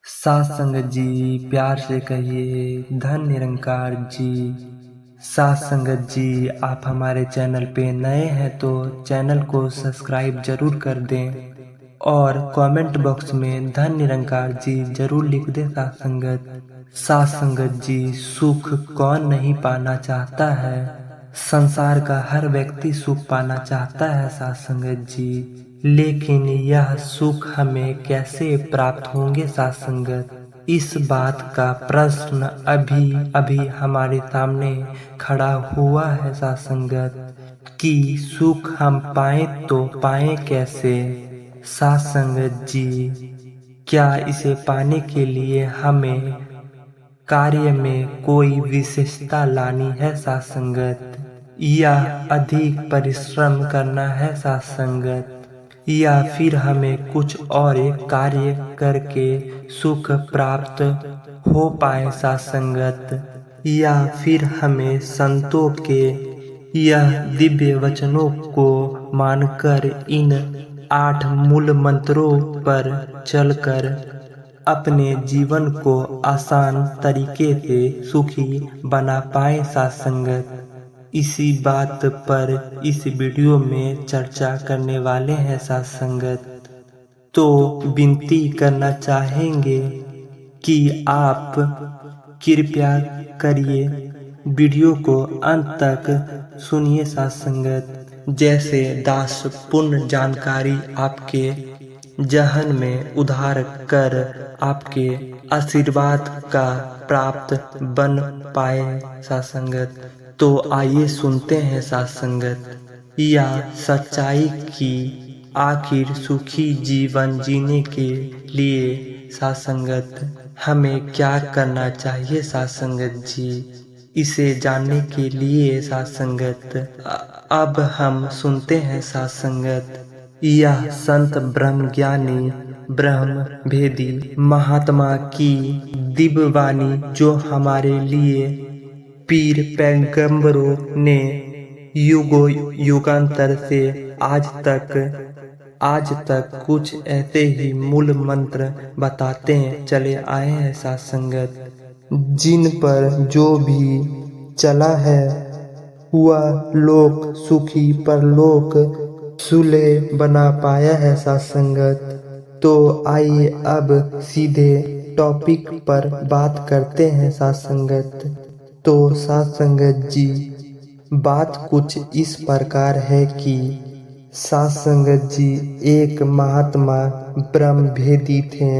सात संगत जी प्यार से कहिए धन निरंकार जी। सात संगत जी आप हमारे चैनल पे नए हैं तो चैनल को सब्सक्राइब जरूर कर दें और कमेंट बॉक्स में धन निरंकार जी जरूर लिख दें। सात संगत, सात संगत जी सुख कौन नहीं पाना चाहता है। संसार का हर व्यक्ति सुख पाना चाहता है सात संगत जी, लेकिन यह सुख हमें कैसे प्राप्त होंगे सात संगत, इस बात का प्रश्न अभी अभी हमारे सामने खड़ा हुआ है सात संगत, कि सुख हम पाए तो पाए कैसे। सात संगत जी क्या इसे पाने के लिए हमें कार्य में कोई विशेषता लानी है सात संगत, या अधिक परिश्रम करना है सात संगत, या फिर हमें कुछ और एक कार्य करके सुख प्राप्त हो पाए सात संगत, या फिर हमें संतों के यह दिव्य वचनों को मानकर इन 8 मूल मंत्रों पर चलकर अपने जीवन को आसान तरीके से सुखी बना पाए सात संगत। इसी बात पर इस वीडियो में चर्चा करने वाले हैं सात संगत। तो विनती करना चाहेंगे कि आप कृपया करिए वीडियो को अंत तक सुनिए सात संगत, जैसे दासपूर्ण जानकारी आपके जहन में उधार कर आपके आशीर्वाद का प्राप्त बन पाए सात संगत। तो आइए सुनते हैं सात संगत, या सच्चाई की आखिर सुखी जीवन जीने के लिए सात संगत हमें क्या करना चाहिए सात संगत जी। इसे जानने के लिए सात संगत अब हम सुनते हैं सात संगत, यह संत ब्रह्म ज्ञानी ब्रह्म भेदी महात्मा की दिव्य वाणी जो हमारे लिए पीर पैगंबरों ने युगों युगांतर से आज तक कुछ ऐसे ही मूल मंत्र बताते चले आए हैं सात संगत, जिन पर जो भी चला है वह लोक सुखी परलोक सुलह बना पाया है सात संगत। तो आइए अब सीधे टॉपिक पर बात करते हैं सात संगत। तो सात संगत जी बात कुछ इस प्रकार है कि सात संगत जी एक महात्मा ब्रह्म भेदी थे,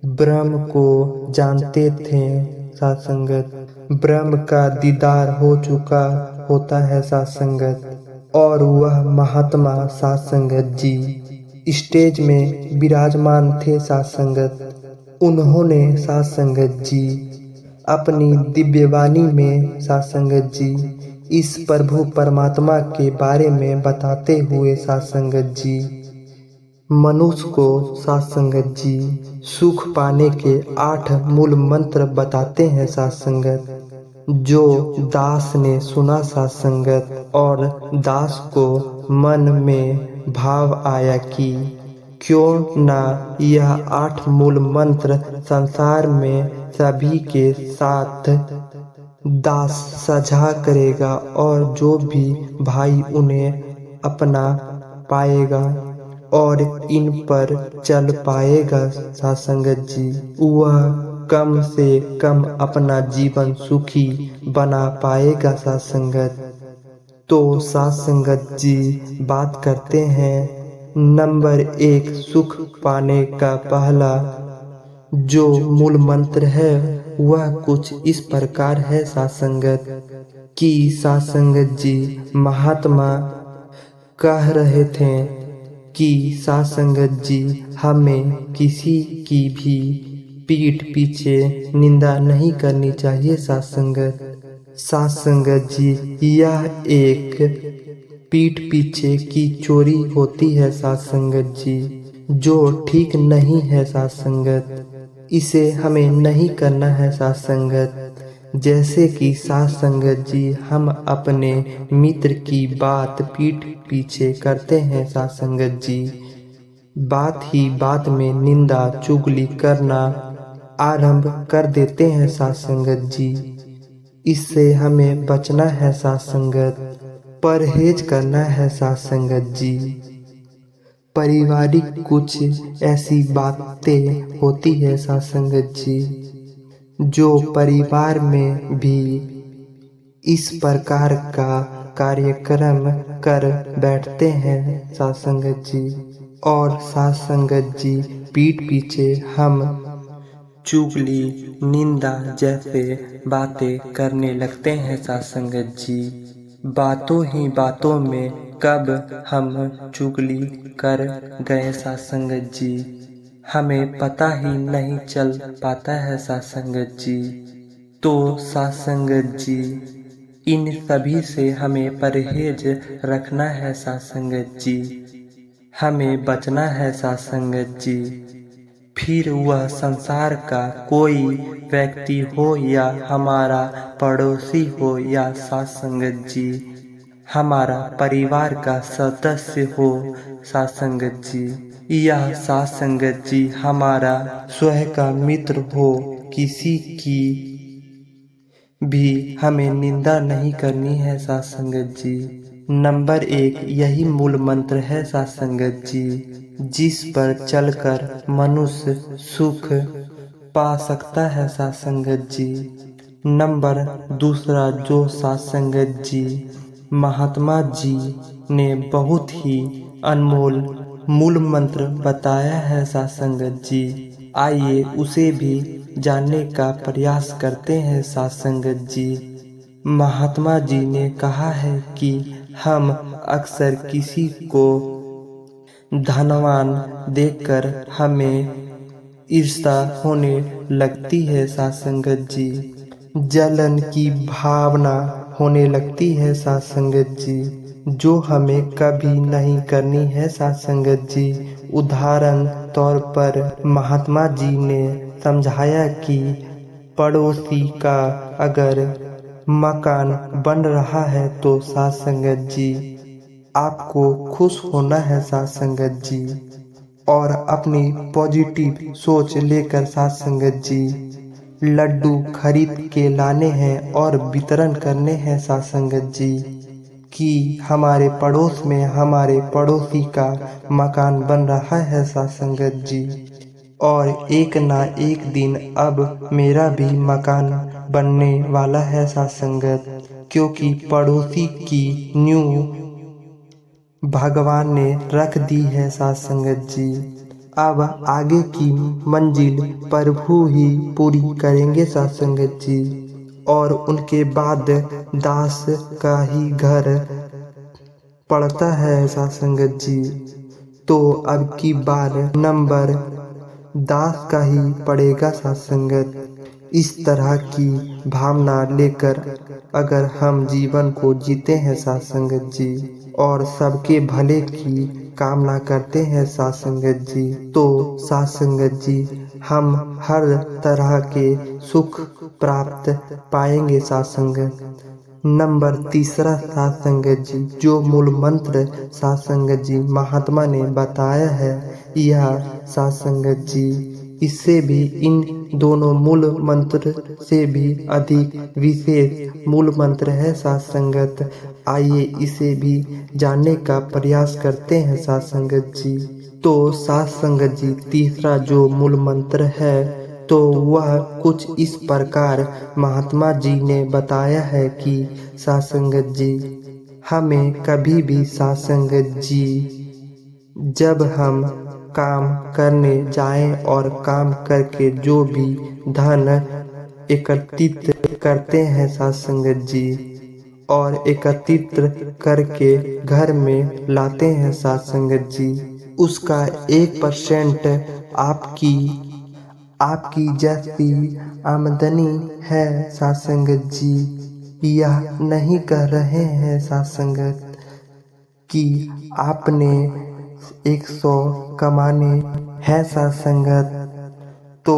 ब्रह्म को जानते थे सात संगत, ब्रह्म का दीदार हो चुका होता है सात संगत, और वह महात्मा सात संगत जी स्टेज में विराजमान थे सात संगत। उन्होंने सात संगत जी अपनी दिव्यवाणी में सात संगत जी इस प्रभु परमात्मा के बारे में बताते हुए सात संगत जी मनुष्य को सात संगत जी सुख पाने के 8 मूल मंत्र बताते हैं सात संगत, जो दास ने सुना सात संगत, और दास को मन में भाव आया कि क्यों ना यह 8 मूल मंत्र संसार में सभी के साथ दास साझा करेगा, और जो भी भाई उन्हें अपना पाएगा और इन पर चल पाएगा सात संगत जी, वह कम से कम अपना जीवन सुखी बना पाएगा सात संगत। तो सात संगत जी बात करते हैं नंबर 1 सुख पाने का पहला जो मूल मंत्र है वह कुछ इस प्रकार है सात संगत, कि सात संगत जी महात्मा कह रहे थे कि सात संगत जी हमें किसी की भी पीठ पीछे निंदा नहीं करनी चाहिए सात संगत। सात संगत जी यह एक पीठ पीछे की चोरी होती है सात संगत जी, जो ठीक नहीं है सात संगत, इसे हमें नहीं करना है सात संगत। जैसे कि सात संगत जी हम अपने मित्र की बात पीठ पीछे करते हैं सात संगत जी, बात ही बात में निंदा चुगली करना आरंभ कर देते हैं साथ संगत जी। इससे हमें बचना है साथ संगत, परहेज करना है साथ संगत जी। पारिवारिक कुछ ऐसी बातें होती है साथ संगत जी, जो परिवार में भी इस प्रकार का कार्यक्रम कर बैठते हैं साथ संगत जी। और साथ संगत जी पीठ पीछे हम चुगली निंदा जैसे बातें करने लगते हैं साथ संगत जी। बातों ही बातों में कब हम चुगली कर गए साथ संगत जी, हमें पता ही नहीं चल पाता है साथ संगत जी। तो साथ संगत जी इन सभी से हमें परहेज रखना है साथ संगत जी, हमें बचना है साथ संगत जी। फिर वह संसार का कोई व्यक्ति हो या हमारा पड़ोसी हो या साथ संगत जी हमारा परिवार का सदस्य हो साथ संगत जी, यह साथ संगत जी हमारा स्वयं का मित्र हो, किसी की भी हमें निंदा नहीं करनी है साथ संगत जी। नंबर 1 यही मूल मंत्र है साथ संगत जी, जिस पर चलकर मनुष्य सुख पा सकता है साथ संगत जी। नंबर 2 जो साथ संगत जी महात्मा जी ने बहुत ही अनमोल मूल मंत्र बताया है साथ संगत जी, आइए उसे भी जानने का प्रयास करते हैं साथ संगत जी। महात्मा जी ने कहा है कि हम अक्सर किसी को धनवान देखकर हमें ईर्ष्या होने लगती है साथ संगत जी, जलन की भावना होने लगती है साथ संगत जी, जो हमें कभी नहीं करनी है साथ संगत जी। उदाहरण तौर पर महात्मा जी ने समझाया कि पड़ोसी का अगर मकान बन रहा है तो साथ संगत जी आपको खुश होना है साथ संगत जी, और अपनी पॉजिटिव सोच लेकर साथ संगत जी लड्डू खरीद के लाने हैं और वितरण करने हैं साथ संगत जी, कि हमारे पड़ोस में हमारे पड़ोसी का मकान बन रहा है साथ संगत जी, और एक ना एक दिन अब मेरा भी मकान बनने वाला है साथ संगत, क्योंकि पड़ोसी की नींव भगवान ने रख दी है साथ संगत जी। अब आगे की मंजिल प्रभु ही पूरी करेंगे साथ संगत जी, और उनके बाद दास का ही घर पड़ता है साथ संगत जी। तो अब की बार नंबर दास का ही पड़ेगा साथ संगत। इस तरह की भावना लेकर अगर हम जीवन को जीते हैं साथ संगत जी, और सबके भले की कामना करते हैं साथ संगत जी, तो साथ संगत जी हम हर तरह के सुख प्राप्त पाएंगे साथ संगत। नंबर 3 साथ संगत जी जो मूल मंत्र साथ संगत जी महात्मा ने बताया है, यह साथ संगत जी इससे भी इन दोनों मूल मंत्र से भी अधिक विशेष मूल मंत्र है साथ संगत। आइए इसे भी जानने का प्रयास करते हैं साथ संगत जी। तो साथ संगत जी तीसरा जो मूल मंत्र है तो वह कुछ इस प्रकार महात्मा जी ने बताया है कि साथ संगत जी हमें कभी भी साथ संगत जी जब हम काम करने जाएं और काम करके जो भी धन एकत्रित करते हैं साथ संगत जी, और एकत्रित करके घर में लाते हैं साथ संगत जी, उसका 1% आपकी जैसी आमदनी है साथ संगत जी। यह नहीं कह रहे हैं साथ संगत कि आपने 100 कमाने हैं साथ संगत तो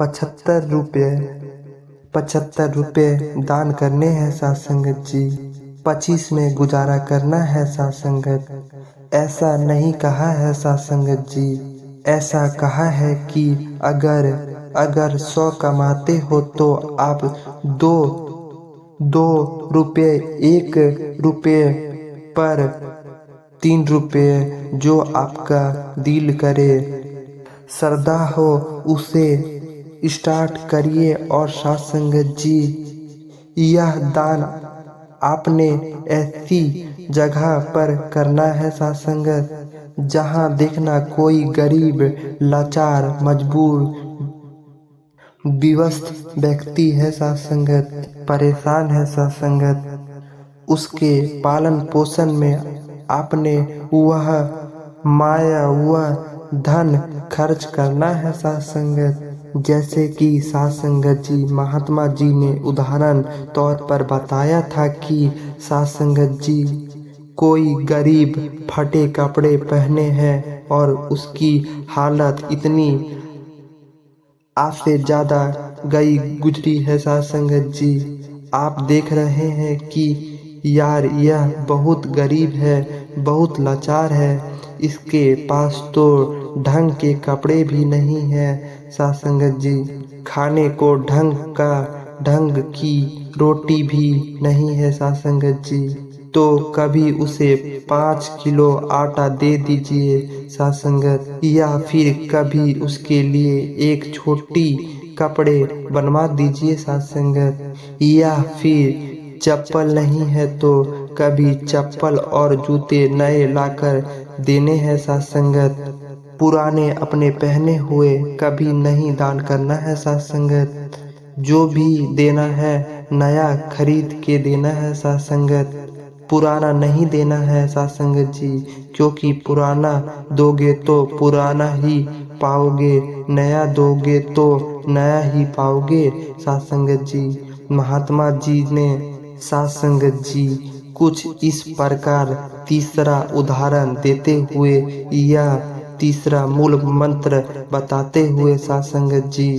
75 रुपये दान करने हैं साथ संगत जी, 25 में गुजारा करना है साथ संगत। ऐसा नहीं कहा है साथ संगत जी। ऐसा कहा है कि अगर 100 कमाते हो तो आप दो रुपये, 1 रुपये पर 3 रुपये, जो आपका दिल करे, श्रद्धा हो उसे स्टार्ट करिए। और साथ संगत जी, यह दान आपने ऐसी जगह पर करना है साथ संगत, जहाँ देखना कोई गरीब, लाचार, मजबूर, विवश व्यक्ति है साथ संगत, परेशान है साथ संगत। उसके पालन पोषण में आपने वह माया, वह धन खर्च करना है साथ संगत। जैसे कि साथ संगत जी, महात्मा जी ने उदाहरण तौर पर बताया था कि साथ संगत जी, कोई गरीब फटे कपड़े पहने हैं और उसकी हालत इतनी आपसे ज़्यादा गुजरी है साथ संगत जी। आप देख रहे हैं कि यार यह बहुत गरीब है, बहुत लाचार है, इसके पास तो ढंग के कपड़े भी नहीं है साथ संगत जी, खाने को ढंग की रोटी भी नहीं है साथ संगत जी। तो कभी उसे 5 किलो आटा दे दीजिए साथ संगत, या फिर कभी उसके लिए एक छोटी कपड़े बनवा दीजिए साथ संगत, या फिर चप्पल नहीं है तो कभी चप्पल और जूते नए लाकर देने हैं साथ संगत। पुराने अपने पहने हुए कभी नहीं दान करना है साथ संगत। जो भी देना है नया खरीद के देना है साथ संगत, पुराना नहीं देना है साथ संगत जी, क्योंकि पुराना दोगे तो पुराना ही पाओगे, नया दोगे तो नया ही पाओगे साथ संगत जी। महात्मा जी ने साथ संगत जी कुछ इस प्रकार तीसरा उदाहरण देते हुए या तीसरा मूल मंत्र बताते हुए साथ संगत जी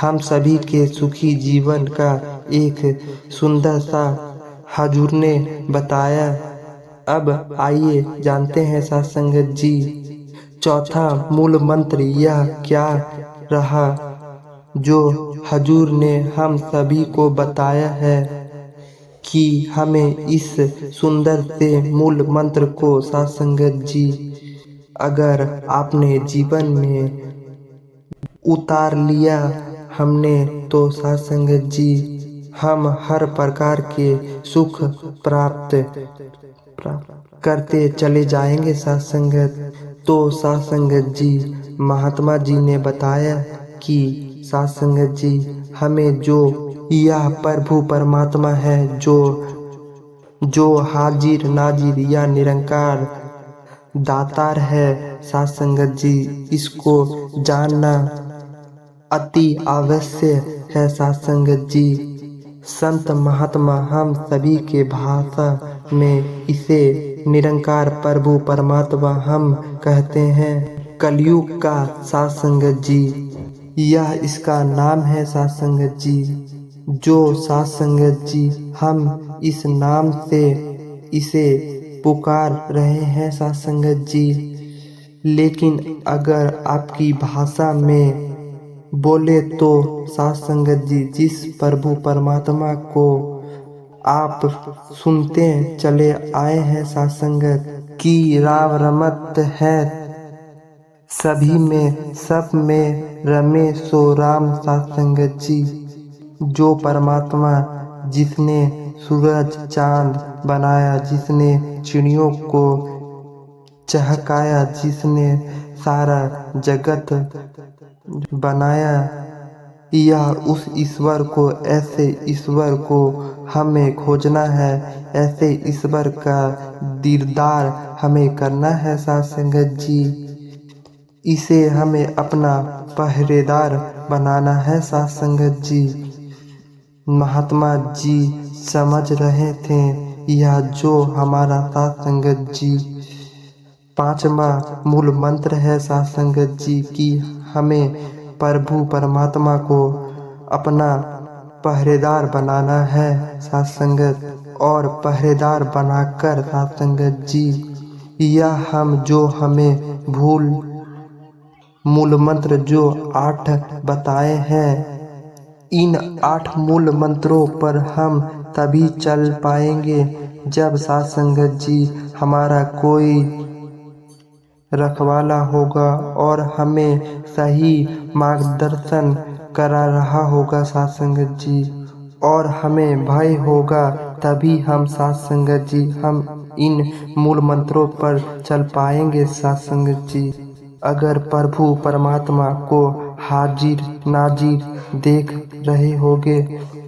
हम सभी के सुखी जीवन का एक सुंदर सा हजूर ने बताया। अब आइए जानते हैं साथ संगत जी, चौथा मूल मंत्र यह क्या रहा जो हजूर ने हम सभी को बताया है कि हमें इस सुंदर से मूल मंत्र को साथ संगत जी अगर आपने जीवन में उतार लिया हमने तो साथ संगत जी हम हर प्रकार के सुख प्राप्त करते चले जाएंगे साथ संगत। तो साथ संगत जी महात्मा जी ने बताया कि साथ संगत जी हमें जो यह प्रभु परमात्मा है, जो हाजिर नाजिर या निरंकार दातार है साथ संगत जी, इसको जानना अति आवश्यक है साथ संगत जी। संत महात्मा हम सभी के भाषा में इसे निरंकार प्रभु परमात्मा हम कहते हैं। कलयुग का साथ संगत जी यह इसका नाम है साथ संगत जी, जो साथ संगत जी हम इस नाम से इसे पुकार रहे हैं साथ संगत जी। लेकिन अगर आपकी भाषा में बोले तो साथ संगत जी जिस प्रभु परमात्मा को आप सुनते चले आए हैं साथ संगत की राम रमत है सभी में, सब में रमे सो राम साथ संगत जी। जो परमात्मा जिसने सूरज चांद बनाया, जिसने चिड़ियों को चहकाया, जिसने सारा जगत बनाया, या उस ईश्वर को, ऐसे ईश्वर को हमें खोजना है, ऐसे ईश्वर का दीदार हमें करना है साथ संगत जी। इसे हमें अपना पहरेदार बनाना है साथ संगत जी। महात्मा जी समझ रहे थे यह जो हमारा साथ संगत जी पांचवा मूल मंत्र है साथ संगत जी की हमें प्रभु परमात्मा को अपना पहरेदार बनाना है साथ संगत, और पहरेदार बनाकर साथ संगत जी यह हम जो हमें मूल मंत्र जो 8 बताए हैं, इन 8 मूल मंत्रों पर हम तभी चल पाएंगे जब साथ संगत जी हमारा कोई रखवाला होगा और हमें सही मार्गदर्शन करा रहा होगा साथ संगत जी, और हमें भय होगा तभी हम साथ संगत जी हम इन मूल मंत्रों पर चल पाएंगे साथ संगत जी। अगर प्रभु परमात्मा को हाजिर नाजिर देख रहे होगे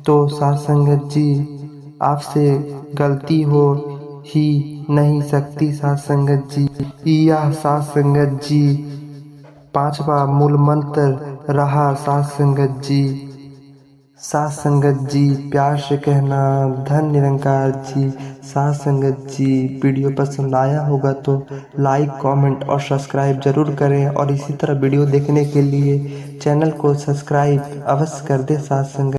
तो साथ संगत जी आपसे गलती हो ही नहीं सकती साथ संगत जी। यह साथ संगत जी 5वां मूल मंत्र रहा साथ संगत जी। साथ संगत जी प्यार से कहना धन निरंकार जी। साथ संगत जी वीडियो पसंद आया होगा तो लाइक कमेंट और सब्सक्राइब जरूर करें, और इसी तरह वीडियो देखने के लिए चैनल को सब्सक्राइब अवश्य कर दें साथ संगत।